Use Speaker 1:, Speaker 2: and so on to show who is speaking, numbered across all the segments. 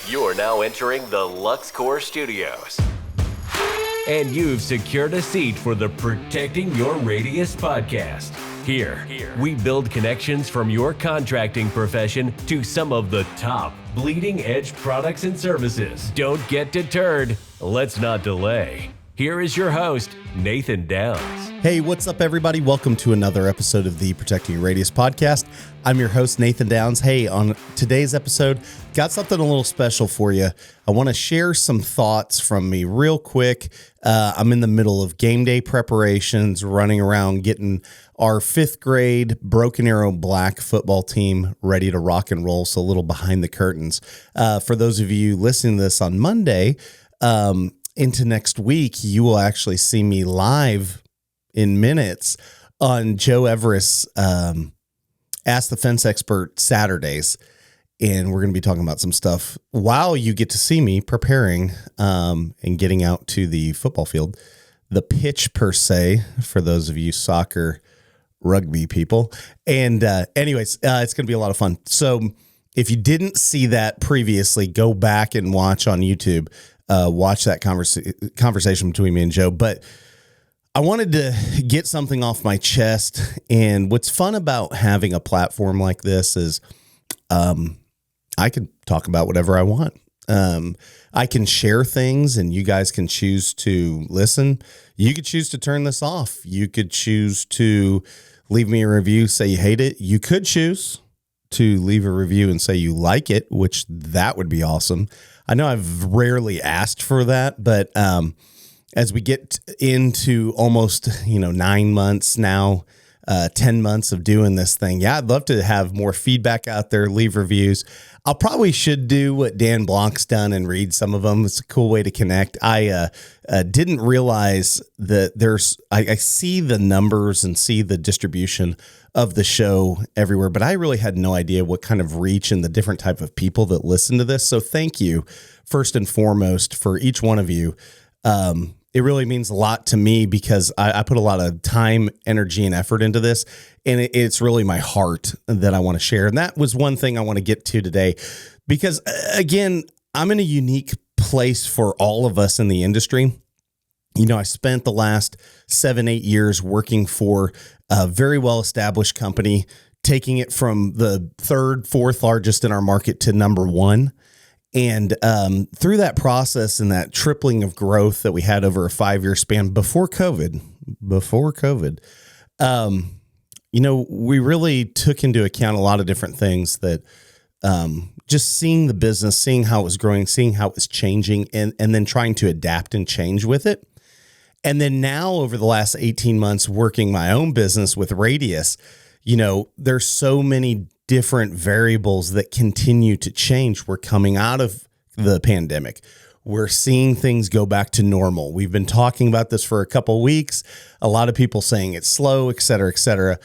Speaker 1: You are now entering the LuxCore Studios. And you've secured a seat for the Protecting Your Radius podcast. Here, we build connections from your contracting profession to some of the top bleeding edge products and services. Don't get deterred. Let's not delay. Here is your host, Nathan Downs.
Speaker 2: Hey, what's up, everybody? Welcome to another episode of the Protecting Your Radius podcast. I'm your host, Nathan Downs. Hey, on today's episode, got something a little special for you. I want to share some thoughts from me real quick. I'm in the middle of game day preparations, running around getting our 5th grade Broken Arrow Black football team ready to rock and roll. So a little behind the curtains. For those of you listening to this on Monday, into next week, you will actually see me live in minutes on Joe Everest's Ask the Fence Expert Saturdays. And we're going to be talking about some stuff while you get to see me preparing and getting out to the football field. The pitch, per se, for those of you soccer, rugby people. And anyways, it's going to be a lot of fun. So if you didn't see that previously, go back and watch on YouTube. Watch that conversation between me and Joe. But I wanted to get something off my chest. And what's fun about having a platform like this is I can talk about whatever I want. I can share things and you guys can choose to listen. You could choose to turn this off. You could choose to leave me a review, say you hate it. You could choose to leave a review and say you like it, which that would be awesome. I know I've rarely asked for that, but as we get into almost 9 months now, 10 months of doing this thing, I'd love to have more feedback out there, leave reviews. I'll probably should do what Dan Blanc's done and read some of them. It's a cool way to connect. I didn't realize that I see the numbers and see the distribution of the show everywhere, but I really had no idea what kind of reach and the different type of people that listen to this. So thank you first and foremost for each one of you. It really means a lot to me because I put a lot of time, energy, and effort into this, and it's really my heart that I want to share. And that was one thing I want to get to today because, again, I'm in a unique place for all of us in the industry. I spent the last 7-8 years working for a very well-established company, taking it from the 3rd, 4th largest in our market to number 1. And through that process and that tripling of growth that we had over a 5-year span before COVID, we really took into account a lot of different things that just seeing the business, seeing how it was growing, seeing how it was changing, and then trying to adapt and change with it. And then now over the last 18 months working my own business with Radius, there's so many different variables that continue to change. We're coming out of the pandemic. We're seeing things go back to normal. We've been talking about this for a couple of weeks. A lot of people saying it's slow, et cetera, et cetera.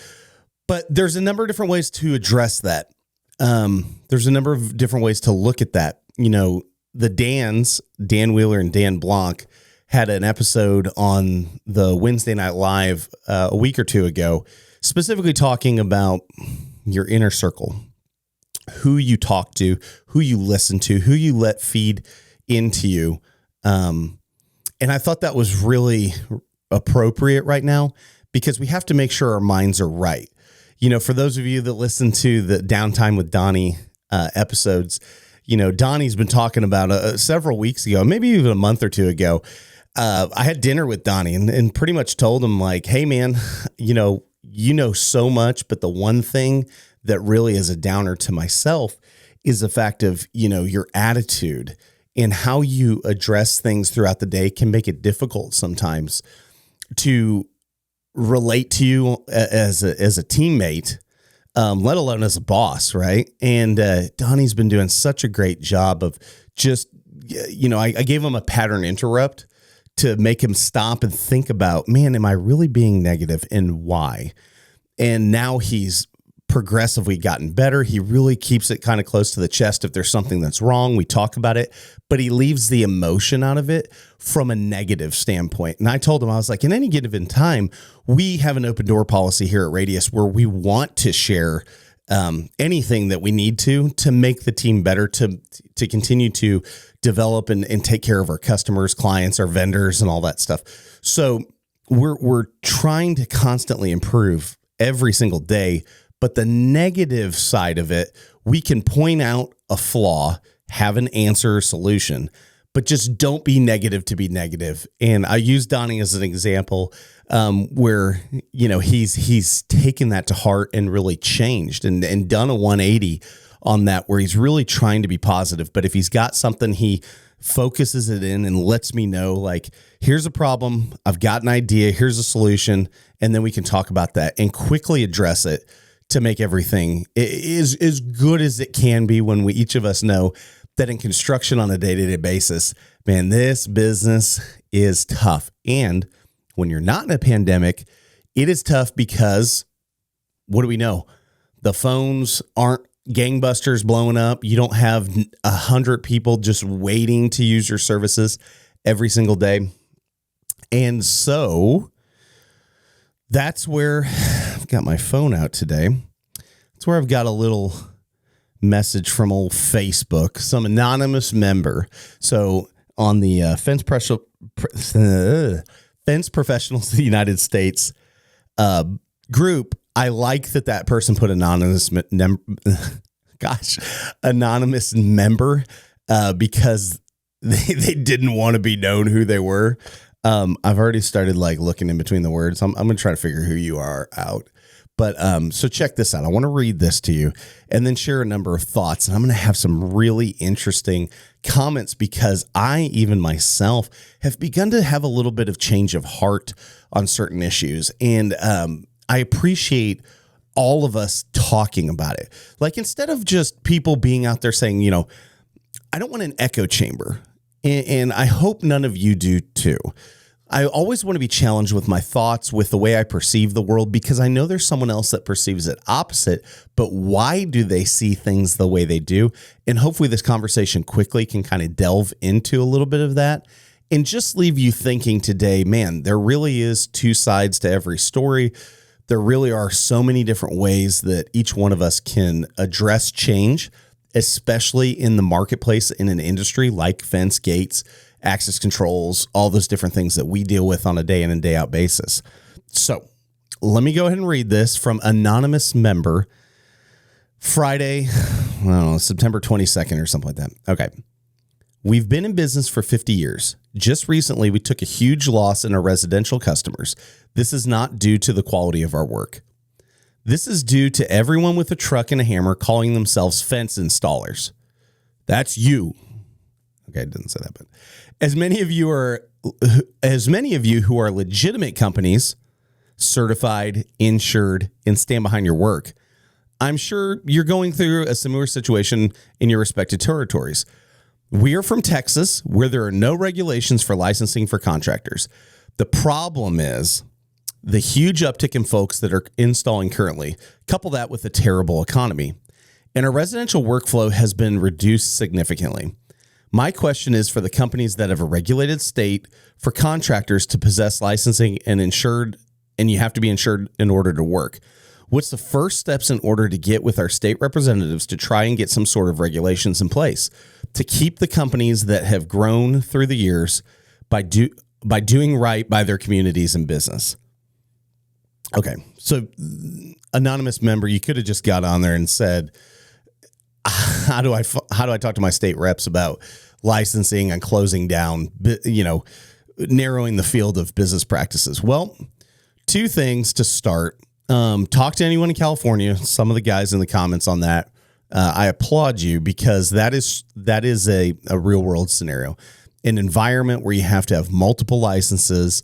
Speaker 2: But there's a number of different ways to address that. There's a number of different ways to look at that. The Dan Wheeler and Dan Blanc, had an episode on the Wednesday Night Live a week or two ago, specifically talking about your inner circle, who you talk to, who you listen to, who you let feed into you. And I thought that was really appropriate right now because we have to make sure our minds are right. For those of you that listen to the Downtime with Donnie episodes, Donnie's been talking about several weeks ago, maybe even a month or two ago. I had dinner with Donnie and pretty much told him like, hey man, you know so much, but the one thing that really is a downer to myself is the fact of, your attitude and how you address things throughout the day can make it difficult sometimes to relate to you as a teammate, let alone as a boss. Right. And, Donnie's been doing such a great job of just, I gave him a pattern interrupt to make him stop and think about, man, am I really being negative and why? And now he's progressively gotten better. He really keeps it kind of close to the chest. If there's something that's wrong, we talk about it, but he leaves the emotion out of it from a negative standpoint. And I told him, I was like, in any given time, we have an open door policy here at Radius where we want to share anything that we need to make the team better, to continue to develop and take care of our customers, clients, our vendors, and all that stuff. So we're trying to constantly improve every single day. But the negative side of it, we can point out a flaw, have an answer or solution, but just don't be negative to be negative. And I use Donnie as an example, where, he's taken that to heart and really changed and done a 180 on that, where he's really trying to be positive. But if he's got something, he focuses it in and lets me know, like, here's a problem, I've got an idea, here's a solution, and then we can talk about that and quickly address it to make everything is as good as it can be, when we each of us know that in construction on a day-to-day basis, man, this business is tough. And when you're not in a pandemic, it is tough because what do we know? The phones aren't gangbusters blowing up. You don't have 100 people just waiting to use your services every single day. And so that's where I've got my phone out today. That's where I've got a little message from old Facebook, some anonymous member. So on the Fence Professionals of the United States group, I like that person put anonymous member because they didn't want to be known who they were. I've already started looking in between the words. I'm going to try to figure who you are out. But so check this out. I want to read this to you and then share a number of thoughts. And I'm going to have some really interesting comments because I, even myself, have begun to have a little bit of change of heart on certain issues. And I appreciate all of us talking about it. Instead of just people being out there saying, I don't want an echo chamber. And I hope none of you do too. I always want to be challenged with my thoughts, with the way I perceive the world, because I know there's someone else that perceives it opposite, but why do they see things the way they do? And hopefully this conversation quickly can kind of delve into a little bit of that and just leave you thinking today, man, there really is two sides to every story. There really are so many different ways that each one of us can address change, especially in the marketplace, in an industry like fence, gates, access controls, all those different things that we deal with on a day in and day out basis. So let me go ahead and read this from anonymous member, Friday, I don't know, September 22nd or something like that. Okay. We've been in business for 50 years. Just recently, we took a huge loss in our residential customers. This is not due to the quality of our work. This is due to everyone with a truck and a hammer calling themselves fence installers. That's you. Okay, I didn't say that, but as many of you who are legitimate companies, certified, insured, and stand behind your work, I'm sure you're going through a similar situation in your respective territories. We are from Texas, where there are no regulations for licensing for contractors. The problem is the huge uptick in folks that are installing currently. Couple that with a terrible economy, and our residential workflow has been reduced significantly. My question is for the companies that have a regulated state, for contractors to possess licensing and insured, and you have to be insured in order to work. What's the first steps in order to get with our state representatives to try and get some sort of regulations in place to keep the companies that have grown through the years by doing right by their communities and business? Okay, so anonymous member, you could have just got on there and said, how do I talk to my state reps about licensing and closing down, narrowing the field of business practices? Well, two things to start. Talk to anyone in California. Some of the guys in the comments on that, I applaud you, because that is a real world scenario, an environment where you have to have multiple licenses,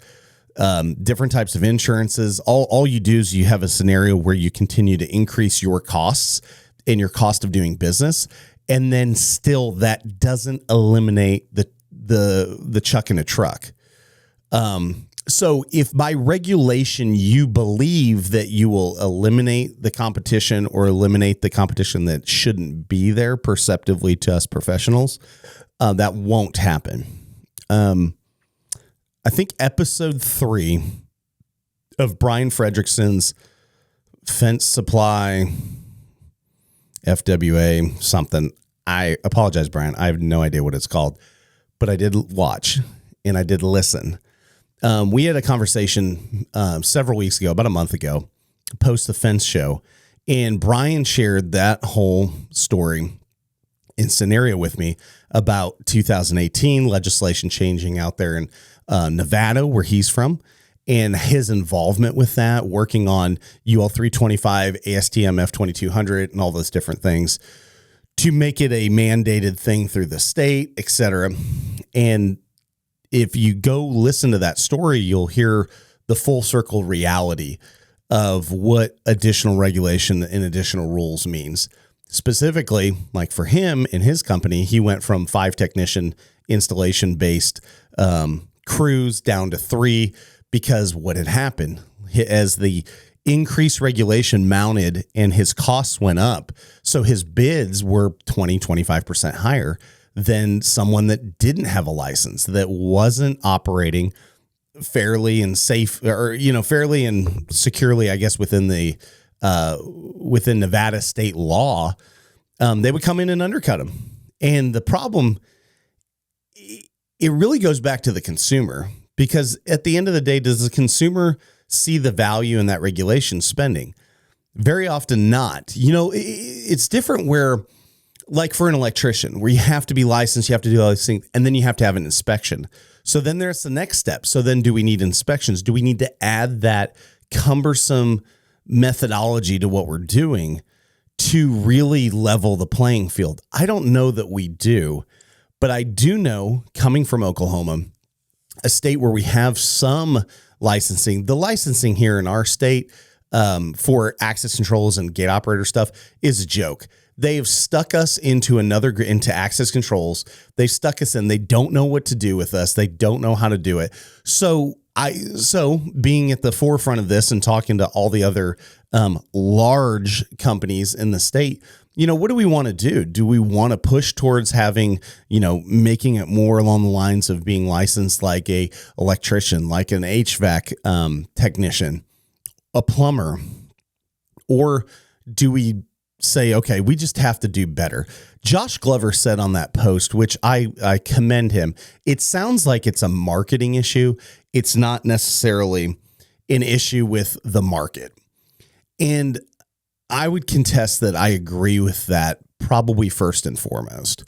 Speaker 2: different types of insurances. All you do is you have a scenario where you continue to increase your costs and your cost of doing business. And then still that doesn't eliminate the chuck in a truck. So if by regulation you believe that you will eliminate the competition or eliminate the competition that shouldn't be there perceptively to us professionals, that won't happen. I think episode 3 of Brian Fredrickson's Fence Supply FWA something. I apologize, Brian. I have no idea what it's called, but I did watch and I did listen. We had a conversation several weeks ago, about a month ago, post the fence show, and Brian shared that whole story and scenario with me about 2018 legislation changing out there in Nevada, where he's from, and his involvement with that, working on UL 325, ASTM F2200, and all those different things to make it a mandated thing through the state, et cetera. And if you go listen to that story, you'll hear the full circle reality of what additional regulation and additional rules means. Specifically, like for him and his company, he went from 5 technician installation based crews down to 3 because what had happened as the increased regulation mounted and his costs went up. So his bids were 25% higher than someone that didn't have a license, that wasn't operating fairly and safe, or, fairly and securely, I guess, within the within Nevada state law. They would come in and undercut them. And the problem, it really goes back to the consumer, because at the end of the day, does the consumer see the value in that regulation spending? Very often not. It's different where, like for an electrician, where you have to be licensed, you have to do all these things, and then you have to have an inspection. So then there's the next step. So then do we need inspections? Do we need to add that cumbersome methodology to what we're doing to really level the playing field? I don't know that we do, but I do know, coming from Oklahoma, a state where we have some licensing, the licensing here in our state for access controls and gate operator stuff is a joke. They have stuck us into access controls. They stuck us in. They don't know what to do with us. They don't know how to do it. So being at the forefront of this and talking to all the other large companies in the state, what do we want to do? Do we want to push towards having, making it more along the lines of being licensed like a electrician, like an HVAC technician, a plumber? Or do we say, okay, we just have to do better? Josh Glover said on that post, which I commend him, it sounds like it's a marketing issue. It's not necessarily an issue with the market. And I would contest that I agree with that, probably first and foremost.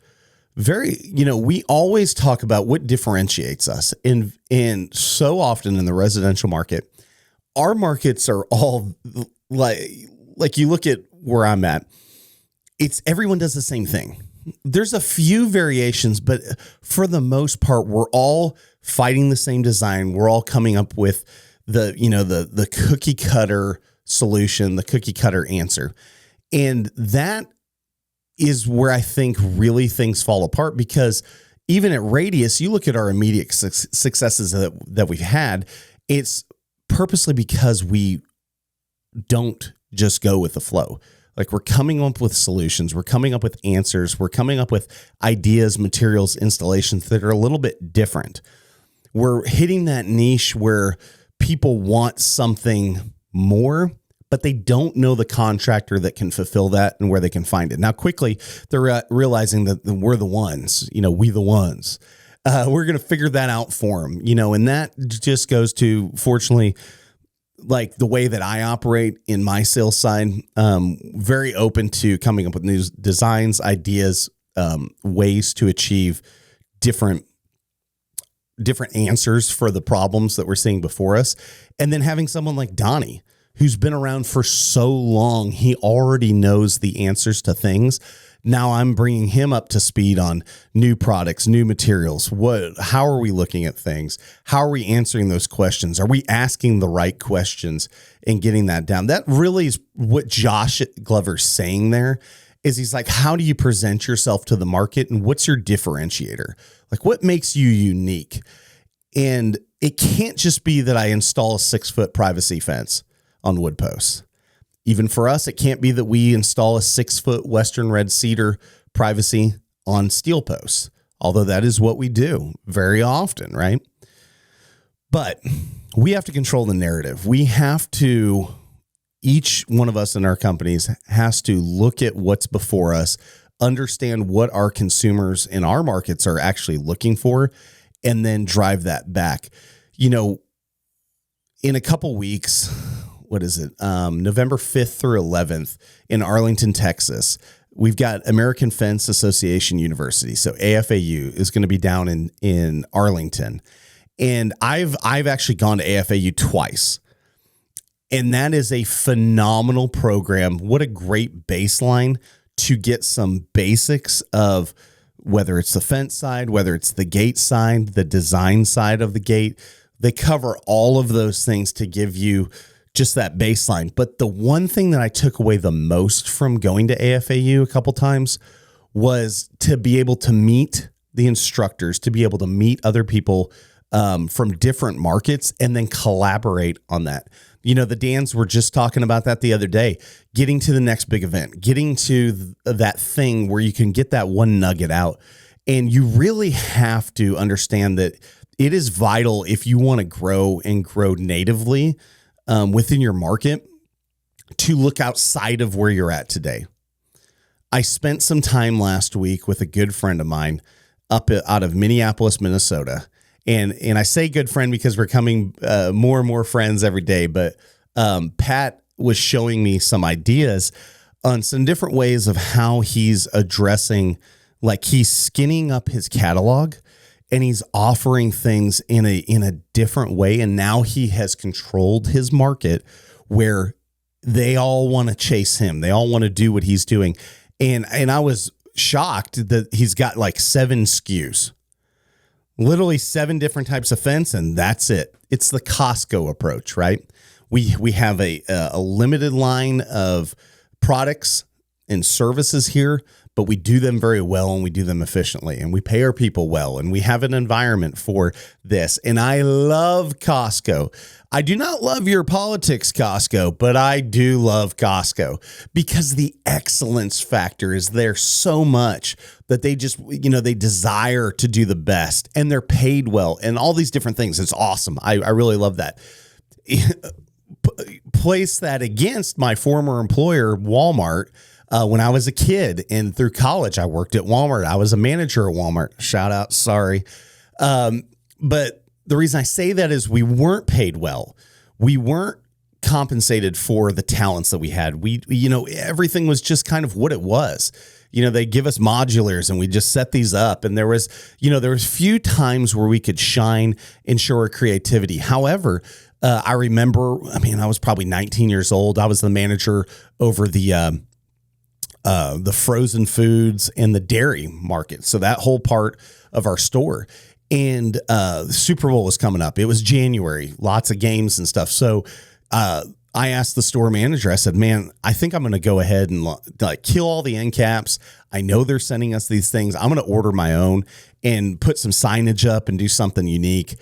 Speaker 2: We always talk about what differentiates us. And so often in the residential market, our markets are all like you look at where I'm at, it's everyone does the same thing. There's a few variations, but for the most part, we're all fighting the same design. We're all coming up with the cookie cutter solution, the cookie cutter answer. And that is where I think really things fall apart, because even at Radius, you look at our immediate successes that we've had, it's purposely because we don't just go with the flow. Like, we're coming up with solutions, we're coming up with answers, we're coming up with ideas, materials, installations that are a little bit different. We're hitting that niche where people want something more, but they don't know the contractor that can fulfill that and where they can find it. Now, quickly, they're realizing that we're the ones, we the ones. We're going to figure that out for them, and that just goes to, fortunately, like the way that I operate in my sales side, very open to coming up with new designs, ideas, ways to achieve different answers for the problems that we're seeing before us. And then having someone like Donnie, who's been around for so long, he already knows the answers to things. Now I'm bringing him up to speed on new products, new materials. How are we looking at things? How are we answering those questions? Are we asking the right questions and getting that down? That really is what Josh Glover's saying there, is he's like, how do you present yourself to the market, and what's your differentiator? Like, what makes you unique? And it can't just be that I install a 6-foot privacy fence on wood posts. Even for us, it can't be that we install a 6-foot Western red cedar privacy on steel posts, although that is what we do very often, right? But we have to control the narrative. We have to each one of us in our companies has to look at what's before us, understand what our consumers in our markets are actually looking for, and then drive that back. In a couple weeks, what is it? November 5th through 11th in Arlington, Texas, we've got American Fence Association University. So AFAU is going to be down in Arlington. And I've actually gone to AFAU twice. And that is a phenomenal program. What a great baseline to get some basics of whether it's the fence side, whether it's the gate side, the design side of the gate. They cover all of those things to give you just that baseline. But the one thing that I took away the most from going to AFAU a couple times was to be able to meet the instructors, to be able to meet other people from different markets and then collaborate on that. The Dans were just talking about that the other day, getting to the next big event, getting to that thing where you can get that one nugget out. And you really have to understand that it is vital if you want to grow and grow natively within your market to look outside of where you're at today. I spent some time last week with a good friend of mine out of Minneapolis, Minnesota. And I say good friend because we're coming more and more friends every day. But Pat was showing me some ideas on some different ways of how he's addressing, like he's skinning up his catalog and he's offering things in a different way. And now he has controlled his market where they all want to chase him. They all want to do what he's doing. And I was shocked that he's got like 7 SKUs. Literally 7 different types of fence, and that's it. It's the Costco approach, right? We have a limited line of products and services here, but we do them very well and we do them efficiently and we pay our people well and we have an environment for this. And I love Costco. I do not love your politics, Costco, but I do love Costco because the excellence factor is there so much that they just, they desire to do the best and they're paid well and all these different things. It's awesome. I really love that. Place that against my former employer, Walmart. When I was a kid and through college, I worked at Walmart. I was a manager at Walmart. Shout out. Sorry. But the reason I say that is we weren't paid well. We weren't compensated for the talents that we had. Everything was just kind of what it was. They give us modulars and we just set these up. And there was few times where we could shine and show our creativity. However, I remember, I was probably 19 years old. I was the manager over the frozen foods and the dairy market. So that whole part of our store. And the Super Bowl was coming up. It was January, lots of games and stuff. So I asked the store manager, I said, man, I think I'm going to go ahead and kill all the end caps. I know they're sending us these things. I'm going to order my own and put some signage up and do something unique.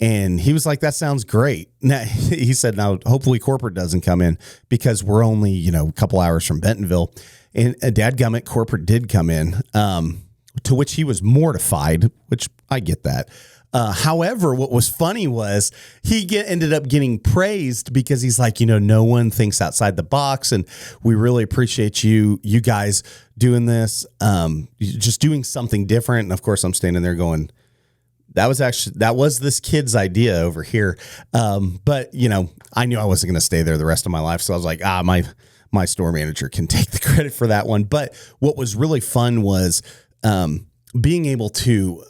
Speaker 2: And he was like, that sounds great. Now, he said, now, hopefully corporate doesn't come in because we're only, a couple hours from Bentonville. And dadgummit, corporate did come in, to which he was mortified, which I get that. However, what was funny was he ended up getting praised because he's like, no one thinks outside the box. And we really appreciate you guys doing this, just doing something different. And of course, I'm standing there going, that was this kid's idea over here. But I knew I wasn't going to stay there the rest of my life. So I was like, my store manager can take the credit for that one. But what was really fun was being able to,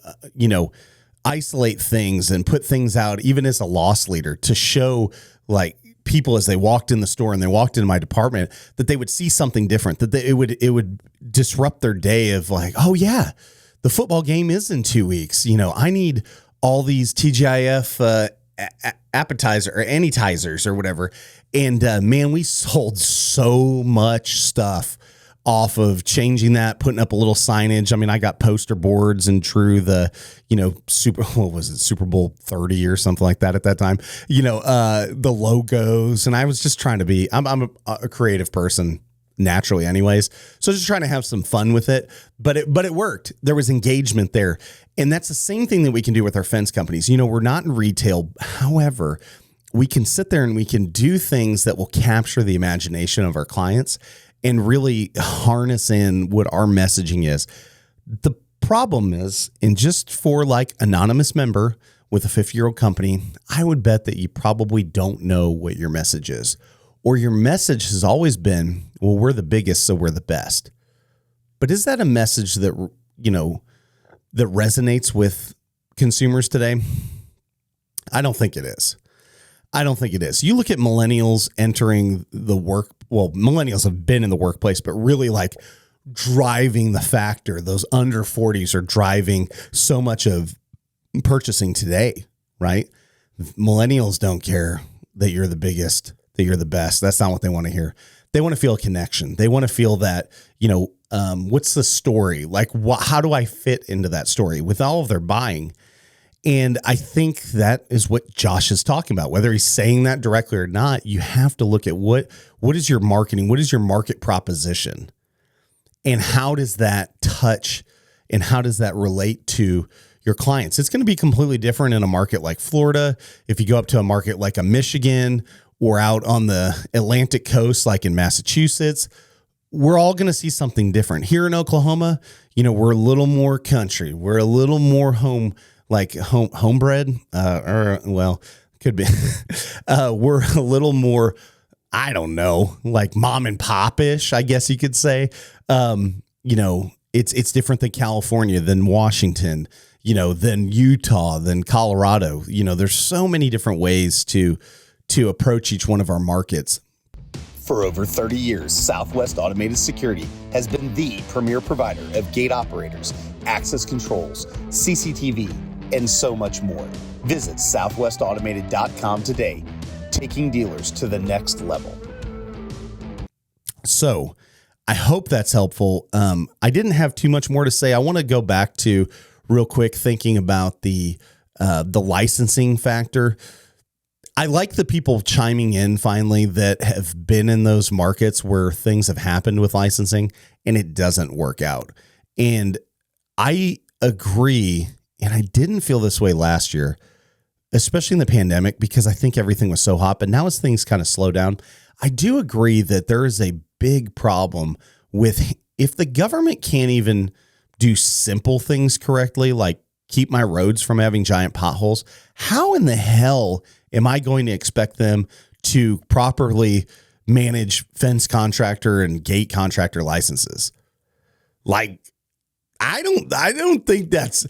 Speaker 2: isolate things and put things out, even as a loss leader, to show people as they walked in the store and they walked into my department that they would see something different, that it would disrupt their day of oh yeah, the football game is in 2 weeks. I need all these TGIF appetizer or appetizers or whatever. And man, we sold so much stuff off of changing that, putting up a little signage. I got poster boards and drew the, Super Bowl 30 or something like that at that time, the logos. And I was just trying to be, I'm a creative person naturally anyways. So just trying to have some fun with it, but it worked. There was engagement there. And that's the same thing that we can do with our fence companies. We're not in retail. However, we can sit there and we can do things that will capture the imagination of our clients and really harness in what our messaging is. The problem is, and just for like anonymous member with a 50-year-old company, I would bet that you probably don't know what your message is, or your message has always been, well, we're the biggest, so we're the best. But is that a message that, that resonates with consumers today? I don't think it is. You look at millennials entering the millennials have been in the workplace, but really like driving the factor. Those under 40s are driving so much of purchasing today, right? Millennials don't care that you're the biggest, that you're the best. That's not what they want to hear. They want to feel a connection. They want to feel that, what's the story? Like, how do I fit into that story with all of their buying? And I think that is what Josh is talking about. Whether he's saying that directly or not, you have to look at what is your marketing? What is your market proposition? And how does that touch and how does that relate to your clients? It's going to be completely different in a market like Florida. If you go up to a market like a Michigan or out on the Atlantic coast, like in Massachusetts, we're all going to see something different. Here in Oklahoma, we're a little more country. We're a little more homebred, could be. We're a little more, I don't know, like mom and pop-ish, I guess you could say. It's different than California, than Washington, than Utah, than Colorado. There's so many different ways to approach each one of our markets.
Speaker 3: For over 30 years, Southwest Automated Security has been the premier provider of gate operators, access controls, CCTV, and so much more. Visit southwestautomated.com today, taking dealers to the next level.
Speaker 2: So I hope that's helpful. I didn't have too much more to say. I want to go back to real quick thinking about the licensing factor. I like the people chiming in finally that have been in those markets where things have happened with licensing and it doesn't work out. And I agree. And I didn't feel this way last year, especially in the pandemic, because I think everything was so hot. But now as things kind of slow down, I do agree that there is a big problem with if the government can't even do simple things correctly, like keep my roads from having giant potholes, how in the hell am I going to expect them to properly manage fence contractor and gate contractor licenses? Like, I don't think that's,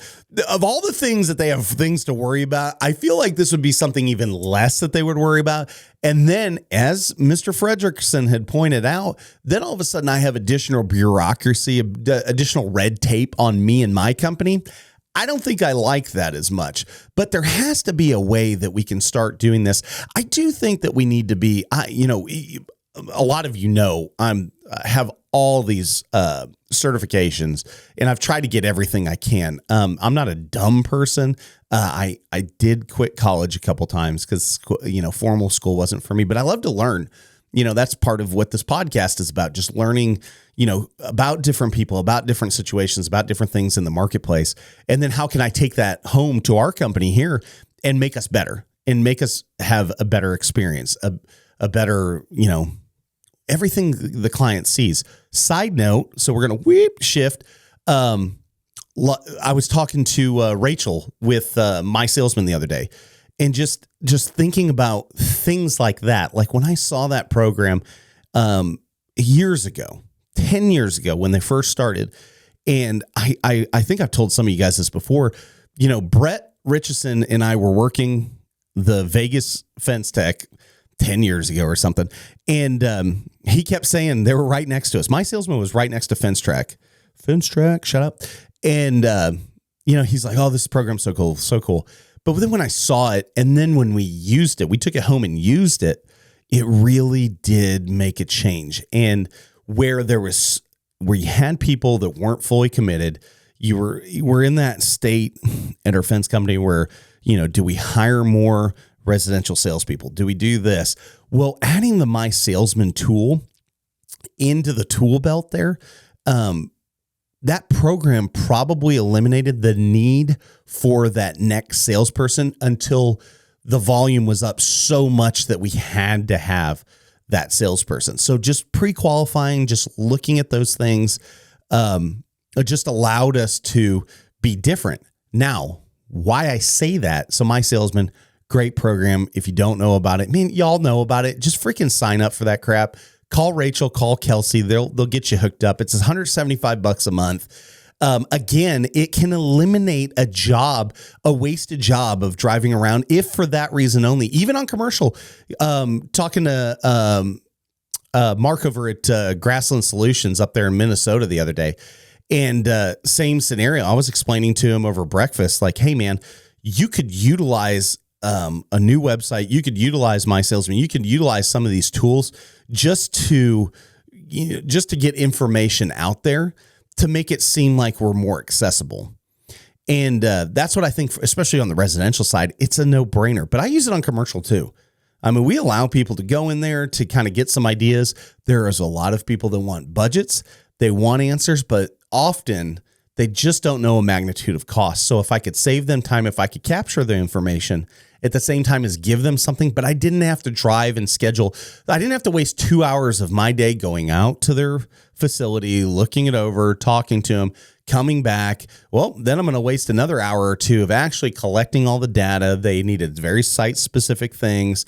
Speaker 2: of all the things that they have things to worry about, I feel like this would be something even less that they would worry about. And then, as Mr. Fredrickson had pointed out, then all of a sudden I have additional bureaucracy, additional red tape on me and my company. I don't think I like that as much, but there has to be a way that we can start doing this. I do think that we need to be, a lot of I have all these certifications, and I've tried to get everything I can. I'm not a dumb person. I did quit college a couple times because formal school wasn't for me, but I love to learn. That's part of what this podcast is about, just learning, about different people, about different situations, about different things in the marketplace. And then how can I take that home to our company here and make us better and make us have a better experience, a better, everything the client sees. Side note, so we're going to shift. I was talking to Rachel with My Salesman the other day, and just thinking about things like that. Like when I saw that program years ago, 10 years ago when they first started, and I think I've told some of you guys this before, Brett Richardson and I were working the Vegas fence tech 10 years ago or something. And he kept saying they were right next to us. My Salesman was right next to Fence Track, shut up. And, he's like, oh, this program's so cool, so cool. But then when I saw it, and then when we used it, we took it home and used it, it really did make a change. And where you had people that weren't fully committed, you were in that state at our fence company where, do we hire more residential salespeople? Do we do this? Well, adding the My Salesman tool into the tool belt there, that program probably eliminated the need for that next salesperson until the volume was up so much that we had to have that salesperson. So just pre-qualifying, just looking at those things, just allowed us to be different. Now, why I say that, so My Salesman, great program. If you don't know about it, I mean, y'all know about it. Just freaking sign up for that crap. Call Rachel, call Kelsey. They'll get you hooked up. It's $175 a month. Again, it can eliminate a wasted job of driving around, if for that reason only. Even on commercial, talking to Mark over at Grassland Solutions up there in Minnesota the other day, and same scenario. I was explaining to him over breakfast, like, hey man, you could utilize a new website. You could utilize My Salesman. You could utilize some of these tools just to get information out there, to make it seem like we're more accessible. And that's what I think, especially on the residential side, it's a no-brainer. But I use it on commercial too. I mean, we allow people to go in there to kind of get some ideas. There is a lot of people that want budgets. They want answers, but often they just don't know a magnitude of cost. So if I could save them time, if I could capture the information at the same time as give them something, but I didn't have to drive and schedule. I didn't have to waste 2 hours of my day going out to their facility, looking it over, talking to them, coming back. Well, then I'm going to waste another hour or two of actually collecting all the data. They needed very site-specific things.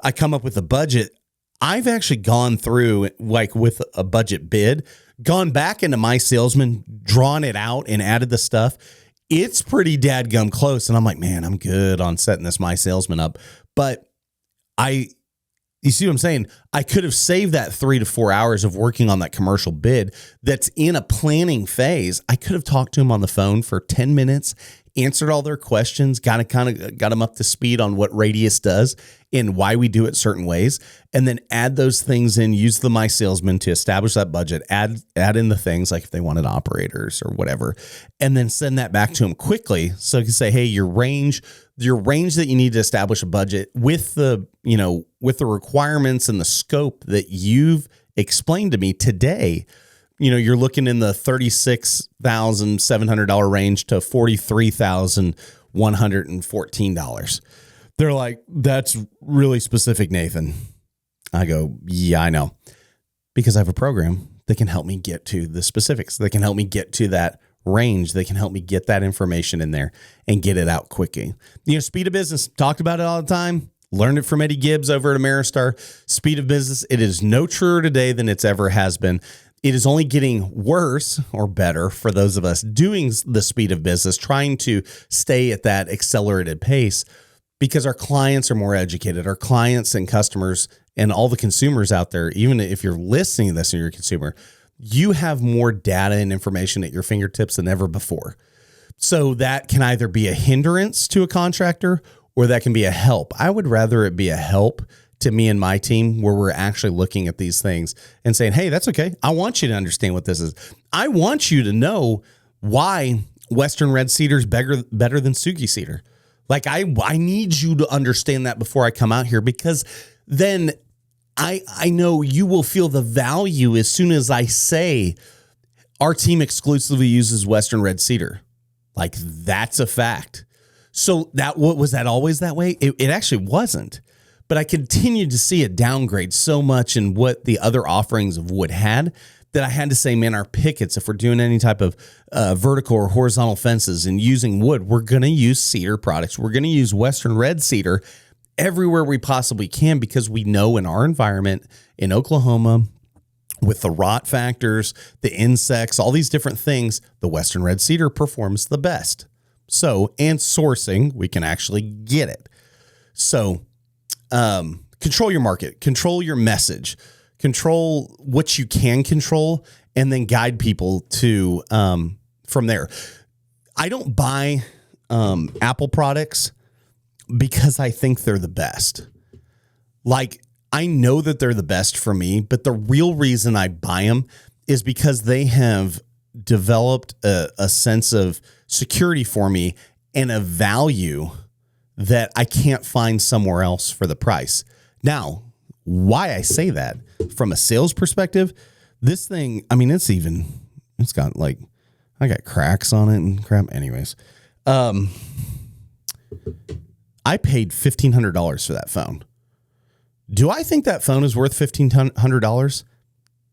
Speaker 2: I come up with a budget. I've actually gone through, like with a budget bid, gone back into My Salesman, drawn it out and added the stuff. It's pretty dadgum close. And I'm like, man, I'm good on setting this My Salesman up. But you see what I'm saying? I could have saved that 3 to 4 hours of working on that commercial bid that's in a planning phase. I could have talked to him on the phone for 10 minutes, answered all their questions, got them up to speed on what Radius does and why we do it certain ways, and then add those things in, use the My Salesman to establish that budget, add in the things like if they wanted operators or whatever, and then send that back to them quickly. So you can say, hey, your range that you need to establish a budget with the requirements and the scope that you've explained to me today. You're looking in the $36,700 range to $43,114. They're like, that's really specific, Nathan. I go, yeah, I know, because I have a program that can help me get to the specifics. That can help me get to that range. They can help me get that information in there and get it out quickly. Speed of business, talked about it all the time. Learned it from Eddie Gibbs over at Ameristar. Speed of business, it is no truer today than it's ever has been. It is only getting worse or better for those of us doing the speed of business, trying to stay at that accelerated pace, because our clients are more educated. Our clients and customers and all the consumers out there, even if you're listening to this and you're a consumer, you have more data and information at your fingertips than ever before. So that can either be a hindrance to a contractor or that can be a help. I would rather it be a help to me and my team, where we're actually looking at these things and saying, hey, that's okay. I want you to understand what this is. I want you to know why Western Red Cedar is better than Suki Cedar. Like I need you to understand that before I come out here, because then I know you will feel the value as soon as I say our team exclusively uses Western Red Cedar. Like that's a fact. So was that always that way? It actually wasn't. But I continued to see a downgrade so much in what the other offerings of wood had, that I had to say, man, our pickets, if we're doing any type of vertical or horizontal fences and using wood, we're going to use cedar products. We're going to use Western Red Cedar everywhere we possibly can, because we know in our environment in Oklahoma, with the rot factors, the insects, all these different things, the Western Red Cedar performs the best. So, and sourcing, we can actually get it. So, control your market, control your message, control what you can control, and then guide people to from there. I don't buy Apple products because I think they're the best. Like, I know that they're the best for me, but the real reason I buy them is because they have developed a sense of security for me and a value that I can't find somewhere else for the price. Now, why I say that from a sales perspective, this thing, I mean, it's got like, I got cracks on it and crap. Anyways, I I paid $1,500 for that phone. Do I think that phone is worth $1,500?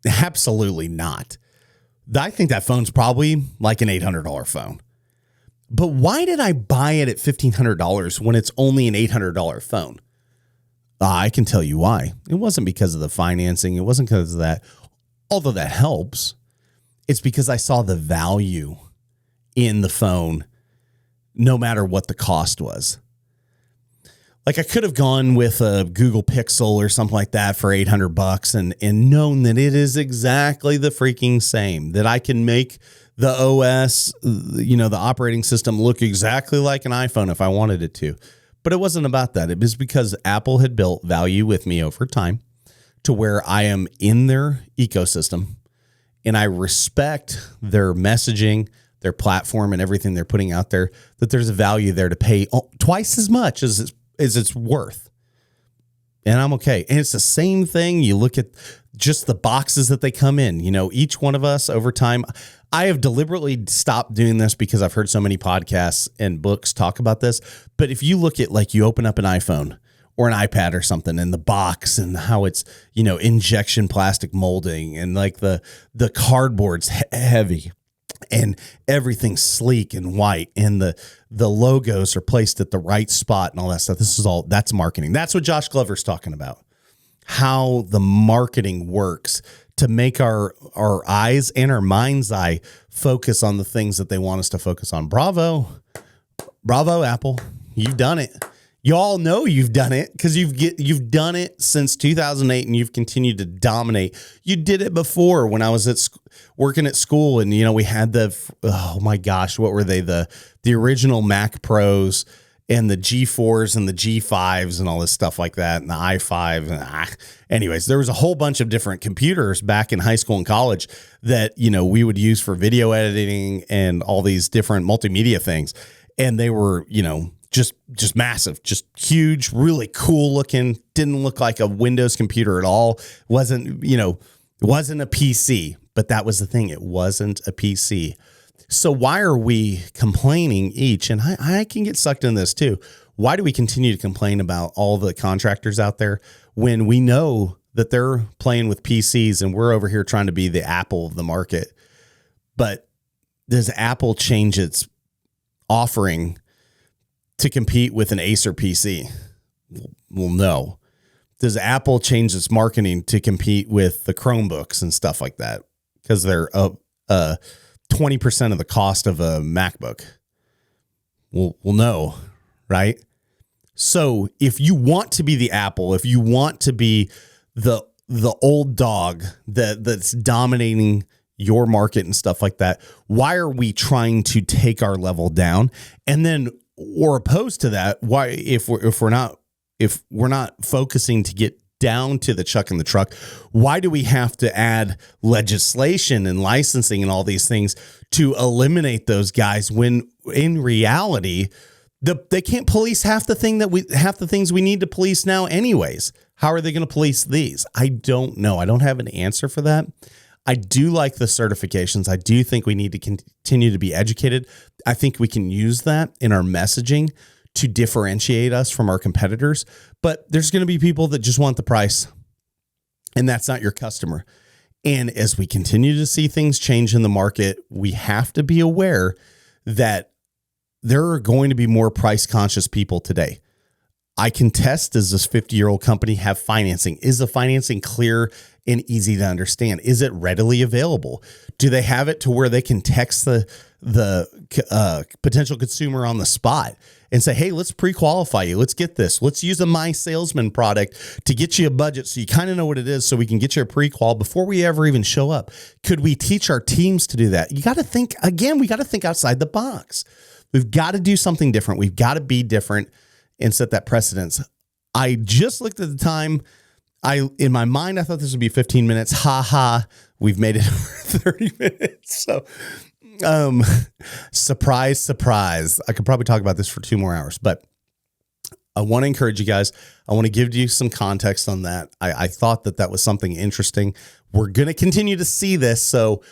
Speaker 2: Absolutely not. I think that phone's probably like an $800 phone. But why did I buy it at $1,500 when it's only an $800 phone? I can tell you why. It wasn't because of the financing. It wasn't because of that, although that helps. It's because I saw the value in the phone no matter what the cost was. Like I could have gone with a Google Pixel or something like that for $800 and known that it is exactly the freaking same, that I can make the OS, the operating system look exactly like an iPhone if I wanted it to. But it wasn't about that. It was because Apple had built value with me over time to where I am in their ecosystem and I respect their messaging, their platform, and everything they're putting out there, that there's a value there to pay twice as much as it's worth. And I'm okay. And it's the same thing. You look at just the boxes that they come in, each one of us over time. I have deliberately stopped doing this because I've heard so many podcasts and books talk about this. But if you look at like you open up an iPhone or an iPad or something and the box and how it's, injection plastic molding and like the cardboard's heavy and everything's sleek and white and the logos are placed at the right spot and all that stuff. That's marketing. That's what Josh Glover's talking about. How the marketing works to make our eyes and our mind's eye focus on the things that they want us to focus on. Bravo, Apple. You've done it. You all know you've done it because you've done it since 2008 and you've continued to dominate. You did it before when I was working at school and, we had oh my gosh, what were they? The original Mac Pros and the G4s and the G5s and all this stuff like that and the i5. Anyways, there was a whole bunch of different computers back in high school and college that, we would use for video editing and all these different multimedia things. And they were, just massive, just huge, really cool looking, didn't look like a Windows computer at all. Wasn't a PC, but that was the thing. It wasn't a PC. So why are we complaining each? And I can get sucked in this too. Why do we continue to complain about all the contractors out there when we know that they're playing with PCs and we're over here trying to be the Apple of the market? But does Apple change its offering to compete with an Acer PC? Well, no. Does Apple change its marketing to compete with the Chromebooks and stuff like that? Because they're 20% of the cost of a MacBook. Well, no, right? So if you want to be the Apple, if you want to be the old dog that's dominating your market and stuff like that, why are we trying to take our level down? And then, or opposed to that, why if we're not focusing to get down to the chuck in the truck, why do we have to add legislation and licensing and all these things to eliminate those guys when in reality they can't police half the things we need to police now anyways? How are they going to police these? I don't know. I don't have an answer for that. I do like the certifications. I do think we need to continue to be educated. I think we can use that in our messaging to differentiate us from our competitors. But there's going to be people that just want the price, and that's not your customer. And as we continue to see things change in the market, we have to be aware that there are going to be more price conscious people today. I can test, does this 50-year-old company have financing? Is the financing clear and easy to understand? Is it readily available? Do they have it to where they can text the potential consumer on the spot and say, hey, let's pre-qualify you. Let's get this. Let's use a My Salesman product to get you a budget so you kind of know what it is so we can get you a pre-qual before we ever even show up. Could we teach our teams to do that? You got to think, again, we got to think outside the box. We've got to do something different. We've got to be different and set that precedence. I just looked at the time. In my mind, I thought this would be 15 minutes. We've made it over 30 minutes. So surprise. I could probably talk about this for 2 more hours, but I want to encourage you guys. I want to give you some context on that. I thought that was something interesting. We're going to continue to see this. So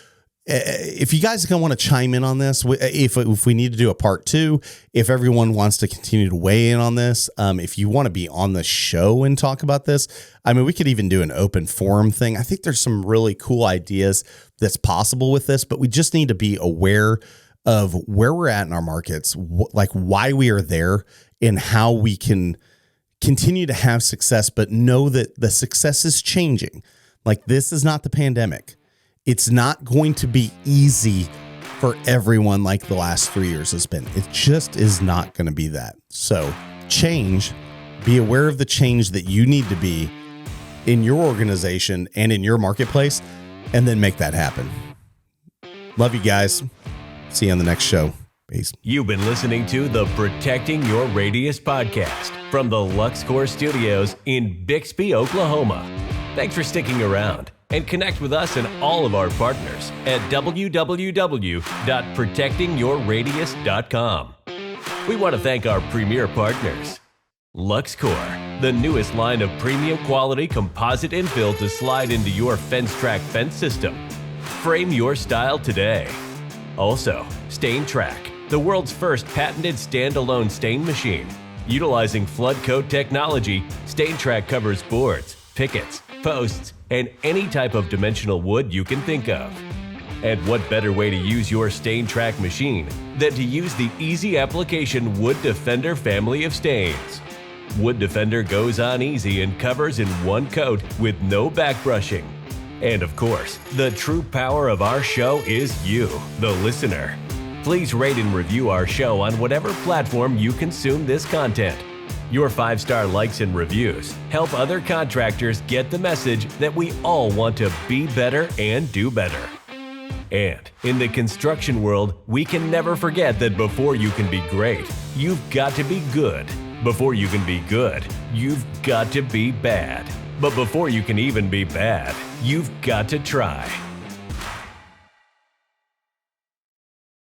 Speaker 2: if you guys are going to want to chime in on this, if we need to do a part 2, if everyone wants to continue to weigh in on this, if you want to be on the show and talk about this, I mean, we could even do an open forum thing. I think there's some really cool ideas that's possible with this, but we just need to be aware of where we're at in our markets, like why we are there and how we can continue to have success, but know that the success is changing. Like, this is not the pandemic. It's not going to be easy for everyone like the last 3 years has been. It just is not going to be that. So change, be aware of the change that you need to be in your organization and in your marketplace, and then make that happen. Love you guys. See you on the next show. Peace.
Speaker 1: You've been listening to the Protecting Your Radius podcast from the LuxCore Studios in Bixby, Oklahoma. Thanks for sticking around, and connect with us and all of our partners at www.protectingyourradius.com. We want to thank our premier partners. LuxCore, the newest line of premium quality composite infill to slide into your fence track fence system. Frame your style today. Also, Stain Track, the world's first patented standalone stain machine. Utilizing flood coat technology, Stain Track covers boards, pickets, posts, and any type of dimensional wood you can think of. And what better way to use your Stain Track machine than to use the easy application Wood Defender family of stains. Wood Defender goes on easy and covers in one coat with no back brushing. And of course, the true power of our show is you, the listener. Please rate and review our show on whatever platform you consume this content. Your 5-star likes and reviews help other contractors get the message that we all want to be better and do better. And in the construction world, we can never forget that before you can be great, you've got to be good. Before you can be good, you've got to be bad. But before you can even be bad, you've got to try.